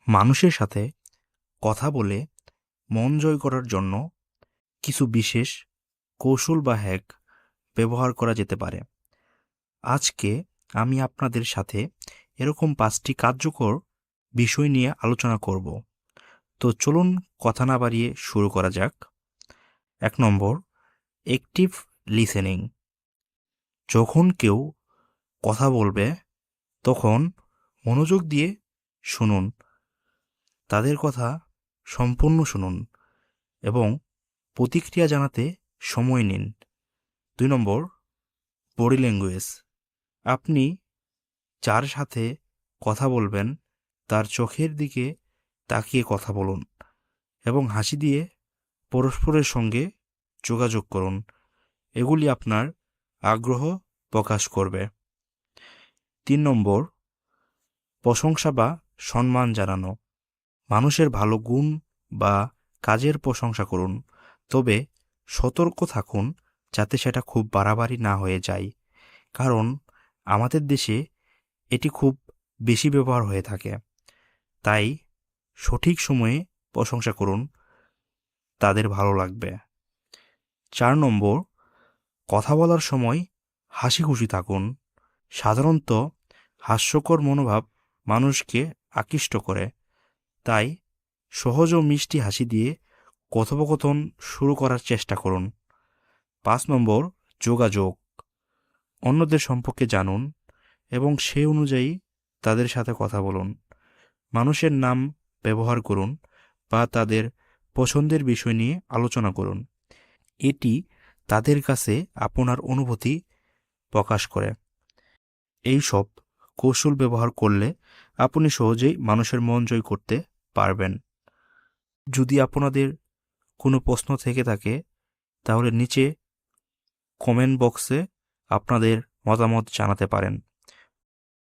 মানুষের সাথে কথা বলে মন জয় করার জন্য কিছু বিশেষ কৌশল বা হ্যাক ব্যবহার করা যেতে পারে। আজকে আমি আপনাদের সাথে এরকম 5টি কার্যকর বিষয় নিয়ে আলোচনা করব। তো চলুন কথা না বাড়িয়ে শুরু করা যাক। 1 নম্বর, অ্যাক্টিভ লিসেনিং। যখন কেউ কথা বলবে তখন মনোযোগ দিয়ে শুনুন, তাদের কথা সম্পূর্ণ শুনুন এবং প্রতিক্রিয়া জানাতে সময় নিন। 2 নম্বর, বডি ল্যাঙ্গুয়েজ। আপনি যার সাথে কথা বলবেন তার চোখের দিকে তাকিয়ে কথা বলুন এবং হাসি দিয়ে পরস্পরের সঙ্গে যোগাযোগ করুন। এগুলি আপনার আগ্রহ প্রকাশ করবে। 3 নম্বর, প্রশংসা বা সম্মান জানানো। মানুষের ভালো গুণ বা কাজের প্রশংসা করুন, তবে সতর্ক থাকুন যাতে সেটা খুব বাড়াবাড়ি না হয়ে যায়, কারণ আমাদের দেশে এটি খুব বেশি ব্যবহার হয়ে থাকে। তাই সঠিক সময়ে প্রশংসা করুন, তাদের ভালো লাগবে। 4 নম্বর, কথা বলার সময় হাসি খুশি থাকুন। সাধারণত হাস্যকর মনোভাব মানুষকে আকৃষ্ট করে, তাই সহজ ও মিষ্টি হাসি দিয়ে কথোপকথন শুরু করার চেষ্টা করুন। 5 নম্বর, যোগাযোগ। অন্যদের সম্পর্কে জানুন এবং সেই অনুযায়ী তাদের সাথে কথা বলুন। মানুষের নাম ব্যবহার করুন বা তাদের পছন্দের বিষয় নিয়ে আলোচনা করুন। এটি তাদের কাছে আপনার অনুভূতি প্রকাশ করে। এই সব কৌশল ব্যবহার করলে আপনি সহজেই মানুষের মন জয় করতে পারবেন। যদি আপনাদের কোনো প্রশ্ন থেকে থাকে তাহলে নিচে কমেন্ট বক্সে আপনাদের মতামত জানাতে পারেন।